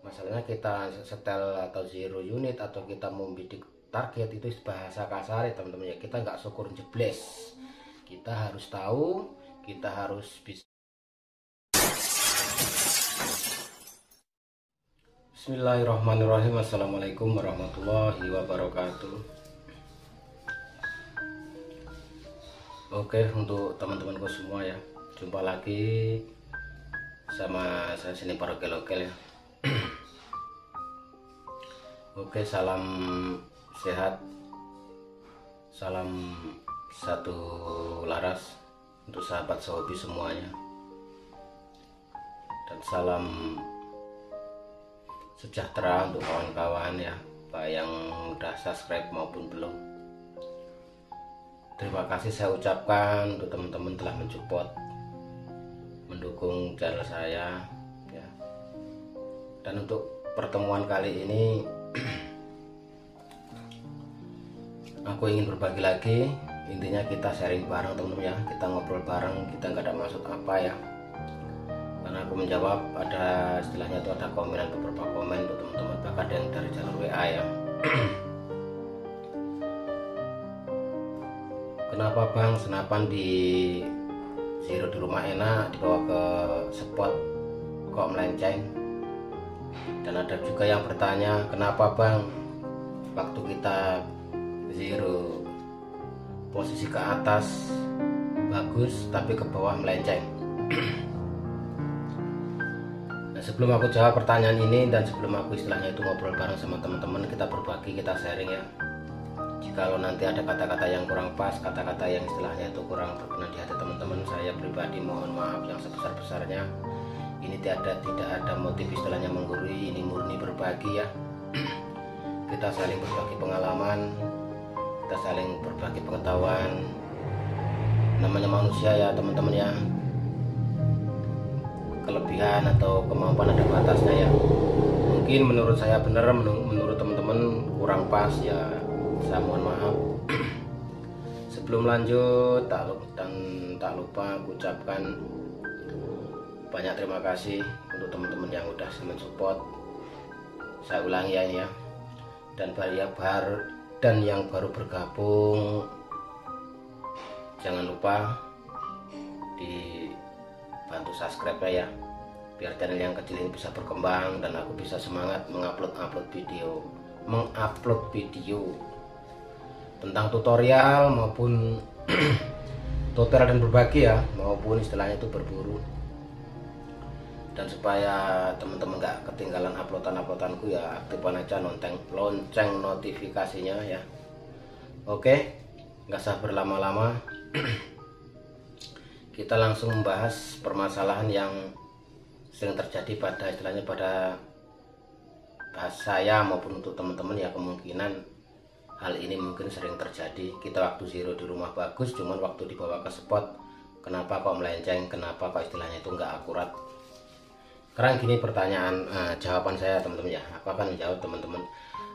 Masalahnya kita setel atau zero unit atau kita mau bidik target itu bahasa kasar ya teman-teman ya. Kita nggak syukur jebles, kita harus tahu, kita harus bisa. Bismillahirrahmanirrahim. Assalamualaikum warahmatullahi wabarakatuh. Oke, untuk teman-temanku semua ya, jumpa lagi sama saya sini para okel ya. Oke, salam sehat, salam satu laras untuk sahabat sehobi semuanya, dan salam sejahtera untuk kawan-kawan ya, baik yang udah subscribe maupun belum. Terima kasih saya ucapkan untuk teman-teman telah mensupport, mendukung channel saya ya. Dan untuk pertemuan kali ini aku ingin berbagi lagi. Intinya kita sharing bareng teman-teman ya, kita ngobrol bareng, kita nggak ada maksud apa ya. Karena aku menjawab ada istilahnya itu ada komenan, beberapa komen untuk teman-teman, bahkan ada yang dari jalur WA ya. Kenapa bang senapan di zero di rumah enak, dibawa ke spot kok melenceng? Dan ada juga yang bertanya, kenapa bang waktu kita zero posisi ke atas bagus tapi ke bawah melenceng? Nah, sebelum aku jawab pertanyaan ini dan sebelum aku istilahnya itu ngobrol bareng sama teman-teman, kita berbagi, kita sharing ya. Jikalau nanti ada kata-kata yang kurang pas, kata-kata yang istilahnya itu kurang berkenan di hati teman-teman, saya pribadi mohon maaf yang sebesar-besarnya. Ini tidak ada motif istilahnya menggurui, ini murni berbagi ya. Kita saling berbagi pengalaman, kita saling berbagi pengetahuan. Namanya manusia ya teman-teman ya, kelebihan atau kemampuan ada batasnya ya. Mungkin menurut saya benar, menurut teman-teman kurang pas ya, saya mohon maaf. Sebelum lanjut tak lupa aku ucapkan banyak terima kasih untuk teman-teman yang udah mensupport. Saya ulangi ya, dan yang baru bergabung jangan lupa dibantu subscribe ya, biar channel yang kecil ini bisa berkembang dan aku bisa semangat mengupload video tentang tutorial maupun tutorial dan berbagi ya, maupun istilahnya itu berburu. Dan supaya teman-teman gak ketinggalan uploadanku ya, aktifkan aja lonceng notifikasinya ya. Oke, nggak usah berlama-lama. Kita langsung membahas permasalahan yang sering terjadi pada istilahnya pada bahas saya maupun untuk teman-teman ya. Kemungkinan hal ini mungkin sering terjadi. Kita waktu zero di rumah bagus, cuman waktu dibawa ke spot kenapa kok melenceng, kenapa kok istilahnya itu nggak akurat. Sekarang gini pertanyaan, jawaban saya teman-teman ya. Aku akan menjawab teman-teman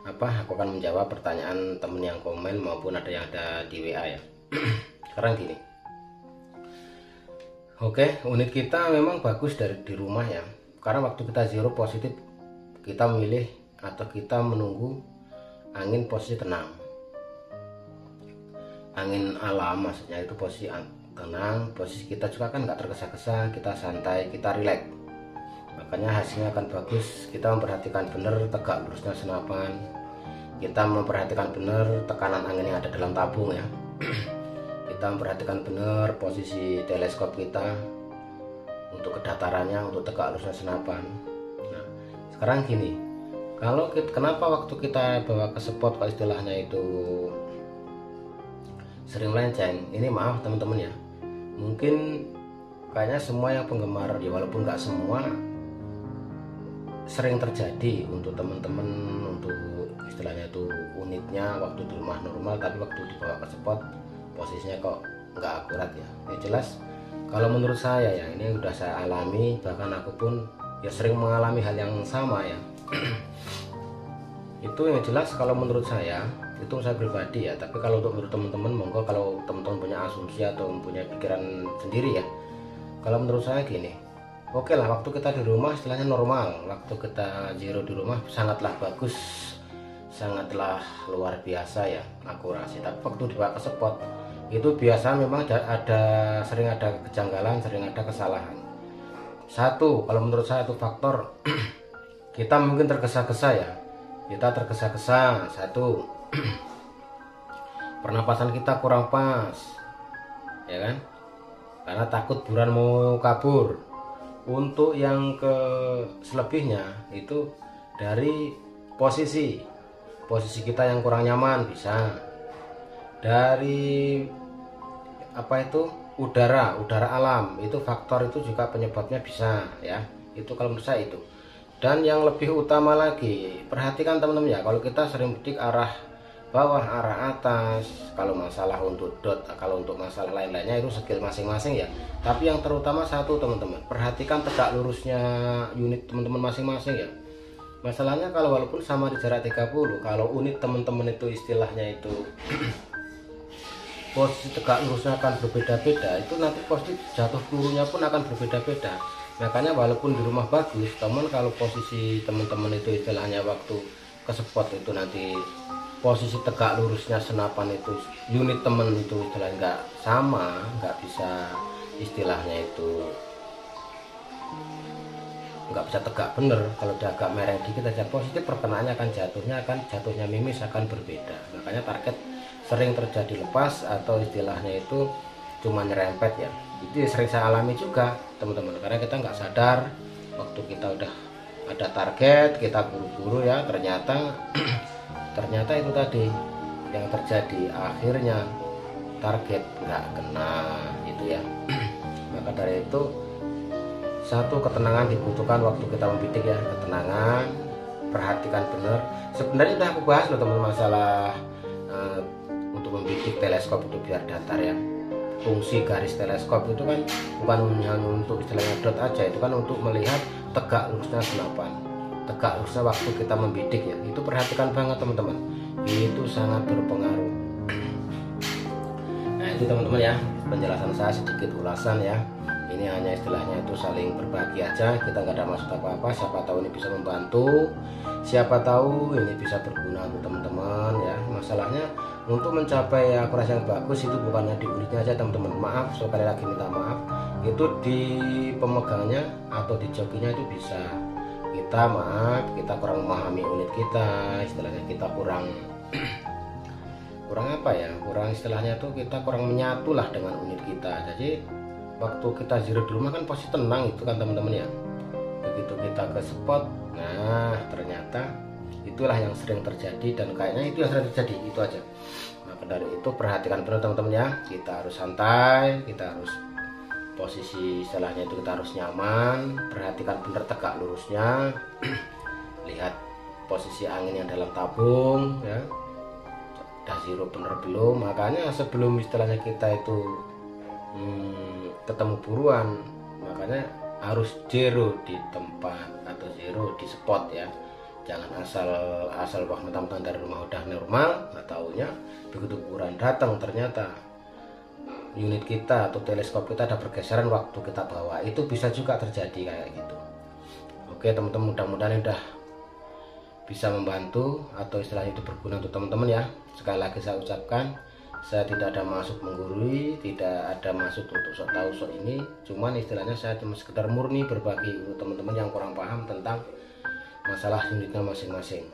aku akan menjawab pertanyaan teman yang komen maupun ada yang ada di WA ya. Sekarang gini, oke, unit kita memang bagus di rumah ya, karena waktu kita zero positif kita memilih atau kita menunggu angin posisi tenang, angin alam maksudnya itu posisi tenang. Posisi kita juga kan nggak tergesa-gesa, kita santai, kita rileks, makanya hasilnya akan bagus. Kita memperhatikan benar tegak lurusnya senapan, kita memperhatikan benar tekanan angin yang ada dalam tabung ya. Kita memperhatikan benar posisi teleskop kita untuk kedatarannya, untuk tegak lurusnya senapan. Nah, sekarang gini, kenapa waktu kita bawa ke spot kok istilahnya itu sering melenceng? Ini maaf teman-teman ya, mungkin kayaknya semua yang penggemar ya, walaupun nggak semua, sering terjadi untuk teman-teman, untuk istilahnya itu unitnya waktu di rumah normal, tapi waktu dibawa ke spot posisinya kok nggak akurat ya. Ini jelas kalau menurut saya ya, ini udah saya alami, bahkan aku pun ya sering mengalami hal yang sama ya. Itu yang jelas kalau menurut saya, itu saya pribadi ya. Tapi kalau untuk menurut teman-teman, monggo kalau teman-teman punya asumsi atau punya pikiran sendiri ya. Kalau menurut saya gini, Oke lah, waktu kita di rumah istilahnya normal, waktu kita zero di rumah sangatlah bagus, sangatlah luar biasa ya akurasi. Tapi waktu dibawa ke spot itu biasa memang sering ada kejanggalan, sering ada kesalahan. Satu, kalau menurut saya itu faktor kita mungkin tergesa-gesa ya, kita tergesa-gesa. Satu, pernapasan kita kurang pas ya kan, karena takut buruan mau kabur. Untuk yang ke selebihnya itu dari posisi kita yang kurang nyaman, bisa dari apa itu udara alam, itu faktor itu juga penyebabnya bisa ya, itu kalau menurut saya itu. Dan yang lebih utama lagi, perhatikan teman-teman ya, kalau kita sering bidik arah bawah, arah atas, kalau masalah untuk dot, kalau untuk masalah lain-lainnya itu skill masing-masing ya. Tapi yang terutama satu teman-teman, perhatikan tegak lurusnya unit teman-teman masing-masing ya. Masalahnya kalau walaupun sama di jarak 30, kalau unit teman-teman itu istilahnya itu posisi tegak lurusnya akan berbeda-beda, itu nanti posisi jatuh turunnya pun akan berbeda-beda. Makanya walaupun di rumah bagus, teman kalau posisi teman-teman itu istilahnya waktu ke spot itu nanti posisi tegak lurusnya senapan itu unit temen itu istilahnya nggak sama, nggak bisa istilahnya itu nggak bisa tegak bener. Kalau dia agak mereng dikit aja positif, perkenaannya akan jatuhnya mimis, akan berbeda. Makanya target sering terjadi lepas atau istilahnya itu cuma nyerempet ya. Itu sering saya alami juga teman-teman, karena kita nggak sadar waktu kita udah ada target kita buru-buru ya, ternyata itu tadi yang terjadi, akhirnya target nggak kena itu ya. Maka dari itu satu, ketenangan dibutuhkan waktu kita membidik ya, ketenangan, perhatikan benar. Sebenarnya udah aku bahas loh teman-teman masalah untuk membidik teleskop itu biar datar ya. Fungsi garis teleskop itu kan bukan hanya untuk istilahnya dot aja, itu kan untuk melihat tegak lurusnya senapan, tegak lurusnya waktu kita membidik ya. Itu perhatikan banget teman-teman, itu sangat berpengaruh. Nah itu teman-teman ya, penjelasan saya sedikit ulasan ya. Ini hanya istilahnya itu saling berbagi aja, kita nggak ada maksud apa-apa. Siapa tahu ini bisa membantu, siapa tahu ini bisa berguna untuk teman-teman ya. Masalahnya untuk mencapai akurasi yang bagus itu bukannya di unitnya aja teman-teman. Maaf, sekali lagi minta maaf, itu di pemegangnya atau di jokinya itu bisa. Kita kita kurang memahami unit kita, istilahnya kita kurang apa ya, kurang istilahnya tuh kita kurang menyatu lah dengan unit kita. Jadi waktu kita zero di rumah kan pasti tenang itu kan teman-teman ya. Begitu kita ke spot, nah ternyata itulah yang sering terjadi, dan kayaknya itu yang sering terjadi itu aja. Maka dari itu perhatikan benar teman-teman ya, kita harus santai, kita harus posisi istilahnya itu kita harus nyaman, perhatikan benar tegak lurusnya, lihat posisi angin yang dalam tabung ya, udah zero bener belum. Makanya sebelum istilahnya kita itu ketemu buruan, makanya harus zero di tempat atau zero di spot ya. Jangan asal wah mentang-mentang dari rumah udah normal, nggak taunya begitu buruan datang ternyata unit kita atau teleskop kita ada pergeseran waktu kita bawa. Itu bisa juga terjadi kayak gitu. Oke teman-teman, mudah-mudahan udah bisa membantu atau istilah itu berguna untuk teman-teman ya. Sekali lagi saya ucapkan, saya tidak ada maksud menggurui, tidak ada maksud untuk sok tahu sok ini, cuman istilahnya saya cuma sekedar murni berbagi untuk teman-teman yang kurang paham tentang masalah unitnya masing-masing.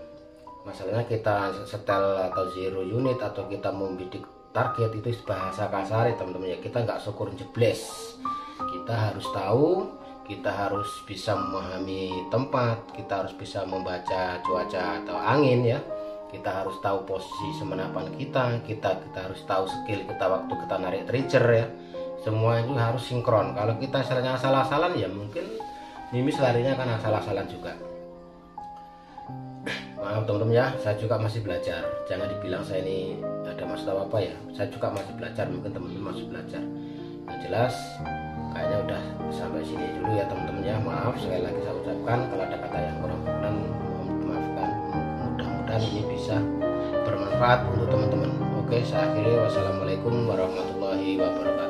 Masalahnya kita setel atau zero unit atau kita membidik target itu bahasa kasar ya teman-teman ya, kita nggak syukur jebles. Kita harus tahu, kita harus bisa memahami tempat, kita harus bisa membaca cuaca atau angin ya. Kita harus tahu posisi semenapan kita harus tahu skill kita waktu kita narik trigger ya. Semua itu harus sinkron. Kalau kita istilahnya asal-asalan ya mungkin mimis larinya kan asal-asalan juga. Maaf teman-teman ya, saya juga masih belajar. Jangan dibilang saya ini ada maksud apa ya. Saya juga masih belajar, mungkin teman-teman masih belajar. Yang jelas kayaknya udah sampai sini dulu ya teman-teman ya. Maaf sekali lagi saya ucapkan kalau ada kata yang kurang berkenan, mohon dimaafkan. Mudah-mudahan ini bisa bermanfaat untuk teman-teman. Oke, saya akhiri. Wassalamualaikum warahmatullahi wabarakatuh.